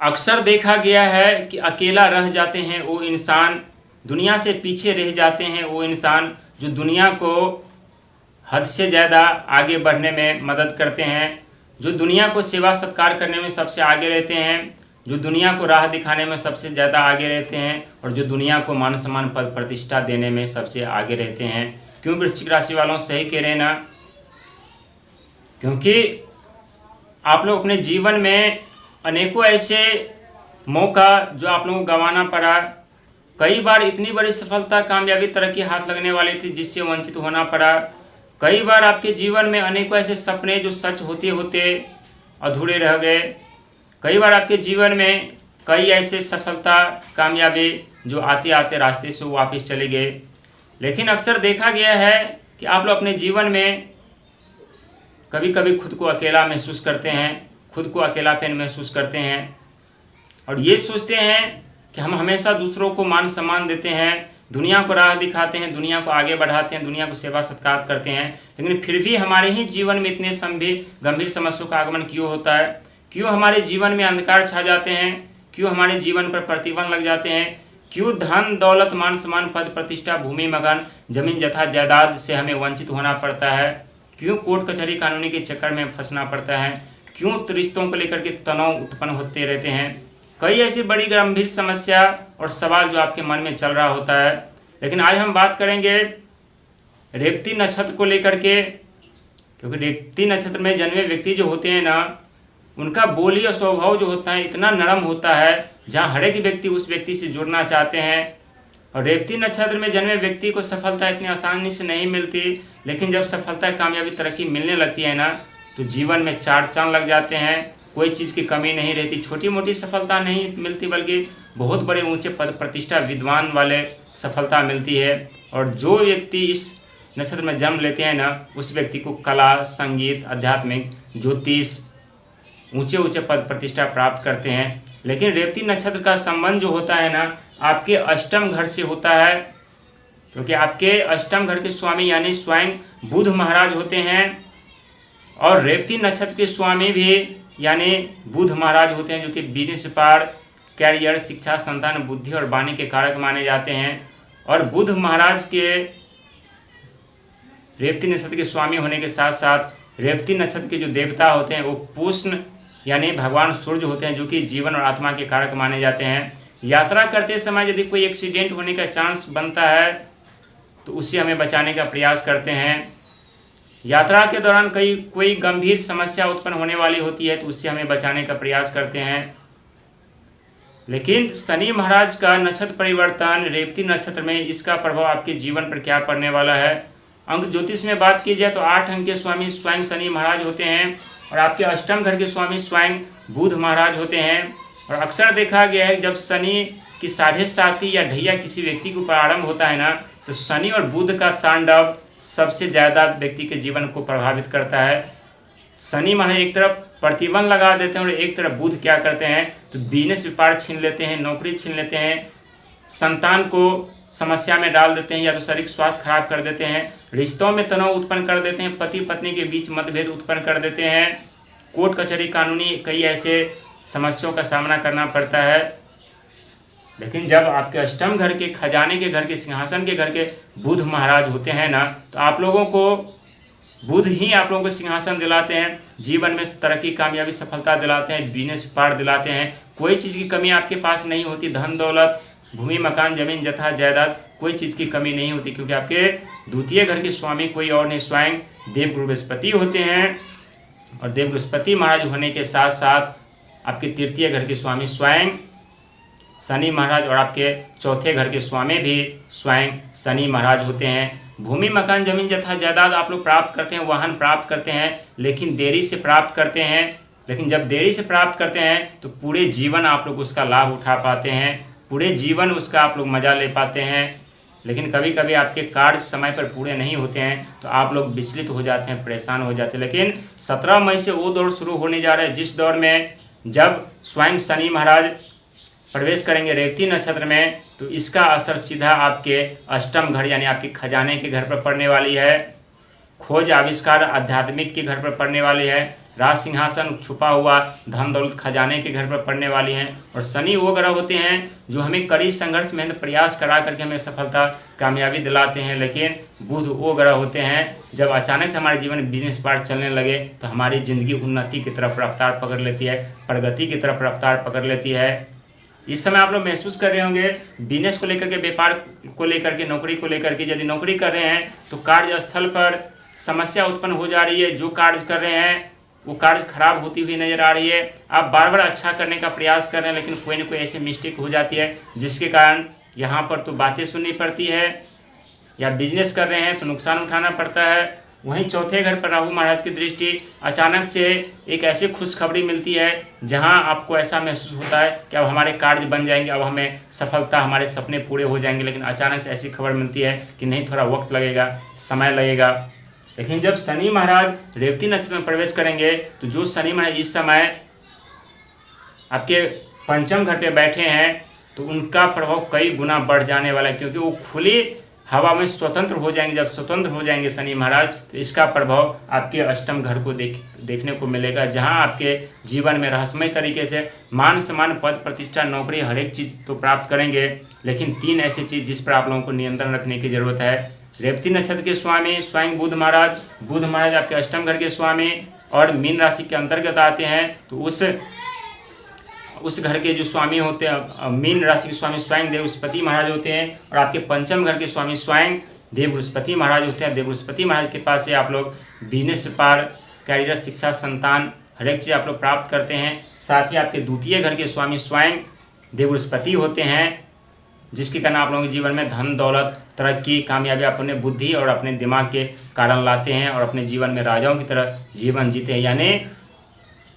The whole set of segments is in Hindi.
अक्सर देखा गया है कि अकेला रह जाते हैं वो इंसान, दुनिया से पीछे रह जाते हैं वो इंसान जो दुनिया को हद से ज़्यादा आगे बढ़ने में मदद करते हैं, जो दुनिया को सेवा सत्कार करने में सबसे आगे रहते हैं, जो दुनिया को राह दिखाने में सबसे ज़्यादा आगे रहते हैं और जो दुनिया को मान सम्मान पद प्रतिष्ठा देने में सबसे आगे रहते हैं। क्यों वृश्चिक राशि वालों, सही कह रहे हैं ना? क्योंकि आप लोग अपने जीवन में अनेकों ऐसे मौका जो आप लोगों को गंवाना पड़ा, कई बार इतनी बड़ी सफलता, कामयाबी, तरक्की हाथ लगने वाली थी जिससे वंचित होना पड़ा। कई बार आपके जीवन में अनेकों ऐसे सपने जो सच होते होते अधूरे रह गए। कई बार आपके जीवन में कई ऐसे सफलता, कामयाबी जो आते आते रास्ते से वापस चले गए। लेकिन अक्सर देखा गया है कि आप लोग अपने जीवन में कभी कभी खुद को अकेला महसूस करते हैं, खुद को अकेलापन महसूस करते हैं और ये सोचते हैं कि हम हमेशा दूसरों को मान सम्मान देते हैं, दुनिया को राह दिखाते हैं, दुनिया को आगे बढ़ाते हैं, दुनिया को सेवा सत्कार करते हैं, लेकिन फिर भी हमारे ही जीवन में इतने गंभीर समस्याओं का आगमन क्यों होता है? क्यों हमारे जीवन में अंधकार छा जाते हैं? क्यों हमारे जीवन पर प्रतिबंध लग जाते हैं? क्यों धन दौलत, मान सम्मान, पद प्रतिष्ठा, भूमि मकान, जमीन जथा जायदाद से हमें वंचित होना पड़ता है? क्यों कोर्ट कचहरी कानूनी के चक्कर में फंसना पड़ता है? क्यों रिश्तों को लेकर के तनाव उत्पन्न होते रहते हैं? कई ऐसी बड़ी गंभीर समस्या और सवाल जो आपके मन में चल रहा होता है। लेकिन आज हम बात करेंगे रेवती नक्षत्र को लेकर के, क्योंकि रेवती नक्षत्र में जन्मे व्यक्ति जो होते हैं ना, उनका बोली और स्वभाव जो होता है इतना नरम होता है, जहाँ हर एक व्यक्ति उस व्यक्ति से जुड़ना चाहते हैं। और रेवती नक्षत्र में जन्मे व्यक्ति को सफलता इतनी आसानी से नहीं मिलती, लेकिन जब सफलता, कामयाबी, तरक्की मिलने लगती है ना, तो जीवन में चार चांद लग जाते हैं। कोई चीज़ की कमी नहीं रहती, छोटी मोटी सफलता नहीं मिलती बल्कि बहुत बड़े ऊंचे पद प्रतिष्ठा, विद्वान वाले सफलता मिलती है। और जो व्यक्ति इस नक्षत्र में जन्म लेते हैं ना, उस व्यक्ति को कला, संगीत, आध्यात्मिक, ज्योतिष, ऊंचे ऊंचे पद प्रतिष्ठा प्राप्त करते हैं। लेकिन रेवती नक्षत्र का संबंध जो होता है ना, आपके अष्टम घर से होता है, क्योंकि आपके अष्टम घर के स्वामी यानी स्वयं बुध महाराज होते हैं। और रेवती नक्षत्र के स्वामी भी यानी बुध महाराज होते हैं, जो कि बिजनेस व्यापार, कैरियर, शिक्षा, संतान, बुद्धि और वाणी के कारक माने जाते हैं। और बुध महाराज के रेवती नक्षत्र के स्वामी होने के साथ साथ रेवती नक्षत्र के जो देवता होते हैं वो पूष्ण यानी भगवान सूर्य होते हैं, जो कि जीवन और आत्मा के कारक माने जाते हैं। यात्रा करते समय यदि कोई एक्सीडेंट होने का चांस बनता है तो उससे हमें बचाने का प्रयास करते हैं। यात्रा के दौरान कोई गंभीर समस्या उत्पन्न होने वाली होती है तो उससे हमें बचाने का प्रयास करते हैं। लेकिन शनि महाराज का नक्षत्र परिवर्तन रेवती नक्षत्र में, इसका प्रभाव आपके जीवन पर क्या पड़ने वाला है? अंक ज्योतिष में बात की जाए तो 8 अंक के स्वामी स्वयं शनि महाराज होते हैं और आपके अष्टम घर के स्वामी स्वयं बुध महाराज होते हैं। और अक्सर देखा गया है जब शनि की 7.5 या ढैया किसी व्यक्ति के ऊपर आरंभ होता है ना, तो शनि और बुध का तांडव सबसे ज़्यादा व्यक्ति के जीवन को प्रभावित करता है। शनि महाराज एक तरफ प्रतिबंध लगा देते हैं और एक तरफ बुध क्या करते हैं तो बिजनेस व्यापार छीन लेते हैं, नौकरी छीन लेते हैं, संतान को समस्या में डाल देते हैं या तो शारीरिक स्वास्थ्य खराब कर देते हैं, रिश्तों में तनाव उत्पन्न कर देते हैं, पति पत्नी के बीच मतभेद उत्पन्न कर देते हैं, कोर्ट कचहरी कानूनी कई ऐसे समस्याओं का सामना करना पड़ता है। लेकिन जब आपके अष्टम घर के, खजाने के घर के, सिंहासन के घर के बुध महाराज होते हैं ना, तो आप लोगों को बुध ही आप लोगों को सिंहासन दिलाते हैं, जीवन में तरक्की, कामयाबी, सफलता दिलाते हैं, बिजनेस पार दिलाते हैं। कोई चीज़ की कमी आपके पास नहीं होती, धन दौलत, भूमि मकान, जमीन जथा जायदाद, कोई चीज़ की कमी नहीं होती, क्योंकि आपके द्वितीय घर के स्वामी कोई और नहीं, स्वयं देवगुरु बृहस्पति होते हैं। और देव बृहस्पति महाराज होने के साथ साथ आपके तृतीय घर के स्वामी स्वयं शनि महाराज और आपके चौथे घर के स्वामी भी स्वयं शनि महाराज होते हैं। भूमि मकान, जमीन जथा जायदाद आप लोग प्राप्त करते हैं, वाहन प्राप्त करते हैं, लेकिन देरी से प्राप्त करते हैं। लेकिन जब देरी से प्राप्त करते हैं तो पूरे जीवन आप लोग उसका लाभ उठा पाते हैं, पूरे जीवन उसका आप लोग मज़ा ले पाते हैं। लेकिन कभी कभी आपके कार्य समय पर पूरे नहीं होते हैं तो आप लोग विचलित हो जाते हैं, परेशान हो जाते हैं। लेकिन 17 मई से वो दौर शुरू होने जा रहा है जिस दौर में जब स्वयं शनि महाराज प्रवेश करेंगे रेवती नक्षत्र में, तो इसका असर सीधा आपके अष्टम घर यानी आपके खजाने के घर पर पड़ने वाली है। खोज, आविष्कार, आध्यात्मिक के घर पर पड़ने वाली है। राज सिंहासन, छुपा हुआ धन दौलत खजाने के घर पर पड़ने वाली हैं। और शनि वो ग्रह होते हैं जो हमें कड़ी संघर्ष, मेहनत, प्रयास करा करके हमें सफलता, कामयाबी दिलाते हैं। लेकिन बुध वो ग्रह होते हैं जब अचानक से हमारे जीवन में बिजनेस पार्ट चलने लगे तो हमारी ज़िंदगी उन्नति की तरफ रफ्तार पकड़ लेती है, प्रगति की तरफ रफ्तार पकड़ लेती है। इस समय आप लोग महसूस कर रहे होंगे बिजनेस को लेकर के, व्यापार को लेकर के, नौकरी को लेकर के। यदि नौकरी कर रहे हैं तो कार्यस्थल पर समस्या उत्पन्न हो जा रही है। जो कार्य कर रहे हैं वो कार्य खराब होती हुई नज़र आ रही है। आप बार बार अच्छा करने का प्रयास कर रहे हैं लेकिन कोई ना कोई ऐसी मिस्टेक हो जाती है जिसके कारण यहाँ पर तो बातें सुननी पड़ती है, या बिजनेस कर रहे हैं तो नुकसान उठाना पड़ता है। वहीं चौथे घर पर राहु महाराज की दृष्टि, अचानक से एक ऐसी खुशखबरी मिलती है जहां आपको ऐसा महसूस होता है कि अब हमारे कार्य बन जाएंगे, अब हमें सफलता, हमारे सपने पूरे हो जाएंगे। लेकिन अचानक से ऐसी खबर मिलती है कि नहीं, थोड़ा वक्त लगेगा, समय लगेगा। लेकिन जब शनि महाराज रेवती नक्षत्र में प्रवेश करेंगे तो जो शनि महाराज इस समय आपके पंचम घर पे बैठे हैं तो उनका प्रभाव कई गुना बढ़ जाने वाला है, क्योंकि वो खुली हवा में स्वतंत्र हो जाएंगे। जब स्वतंत्र हो जाएंगे शनि महाराज तो इसका प्रभाव आपके अष्टम घर को देखने को मिलेगा, जहां आपके जीवन में रहस्यमय तरीके से मान सम्मान, पद प्रतिष्ठा, नौकरी, हर एक चीज़ तो प्राप्त करेंगे। लेकिन 3 ऐसी चीज़ जिस पर आप लोगों को नियंत्रण रखने की जरूरत है। रेवती नक्षत्र के स्वामी स्वयं बुध महाराज आपके अष्टम घर के स्वामी और मीन राशि के अंतर्गत आते हैं। तो उस घर के जो स्वामी होते हैं, मीन राशि के स्वामी स्वयं देव बृहस्पति महाराज होते हैं, और आपके पंचम घर के स्वामी स्वयं देव बृहस्पति महाराज होते हैं। देव बृहस्पति महाराज के पास से आप लोग बिजनेस, व्यापार, कैरियर, शिक्षा, संतान, हर एक चीज़ आप लोग प्राप्त करते हैं। साथ ही आपके द्वितीय घर के स्वामी स्वयं देव बृहस्पति होते हैं, जिसके कारण आप लोगों के जीवन में धन, दौलत, तरक्की, कामयाबी अपने बुद्धि और अपने दिमाग के कारण लाते हैं और अपने जीवन में राजाओं की तरह जीवन जीते हैं। यानी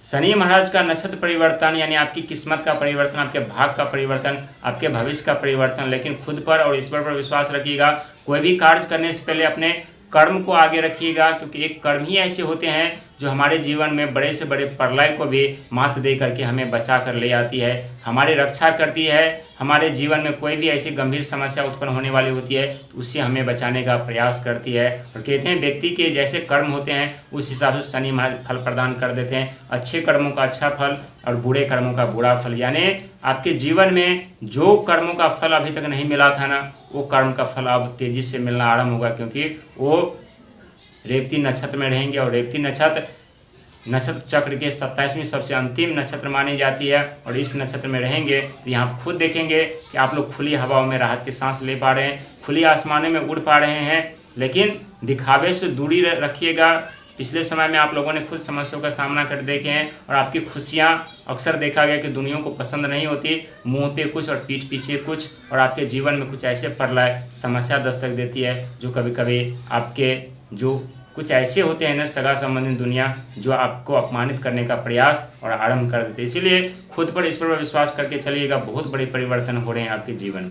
शनि महाराज का नक्षत्र परिवर्तन यानी आपकी किस्मत का परिवर्तन, आपके भाग का परिवर्तन, आपके भविष्य का परिवर्तन। लेकिन खुद पर और ईश्वर पर विश्वास रखिएगा। कोई भी कार्य करने से पहले अपने कर्म को आगे रखिएगा, क्योंकि एक कर्म ही ऐसे होते हैं जो हमारे जीवन में बड़े से बड़े प्रलय को भी मात दे करके हमें बचा कर ले आती है, हमारी रक्षा करती है। हमारे जीवन में कोई भी ऐसी गंभीर समस्या उत्पन्न होने वाली होती है तो उससे हमें बचाने का प्रयास करती है। और कहते हैं व्यक्ति के जैसे कर्म होते हैं उस हिसाब से शनि महाराज फल प्रदान कर देते हैं। अच्छे कर्मों का अच्छा फल और बुरे कर्मों का बुरा फल। यानी आपके जीवन में जो कर्मों का फल अभी तक नहीं मिला था ना, वो कर्म का फल अब तेजी से मिलना आरंभ होगा, क्योंकि वो रेवती नक्षत्र में रहेंगे। और रेवती नक्षत्र चक्र के 27वीं सबसे अंतिम नक्षत्र मानी जाती है। और इस नक्षत्र में रहेंगे तो यहाँ खुद देखेंगे कि आप लोग खुली हवाओं में राहत की सांस ले पा रहे हैं, खुली आसमानों में उड़ पा रहे हैं। लेकिन दिखावे से दूरी रखिएगा। पिछले समय में आप लोगों ने खुद समस्याओं का सामना कर देखे हैं और आपकी खुशियाँ अक्सर देखा गया कि दुनिया को पसंद नहीं होती, मुंह पे कुछ और पीठ पीछे कुछ, और आपके जीवन में कुछ ऐसे प्रलय समस्या दस्तक देती है जो कभी कभी आपके जो कुछ ऐसे होते हैं ना सगा संबंधी दुनिया जो आपको अपमानित करने का प्रयास और आरंभ कर देते हैं। इसीलिए खुद पर ईश्वर पर विश्वास करके चलिएगा, बहुत बड़े परिवर्तन हो रहे हैं आपके जीवन में।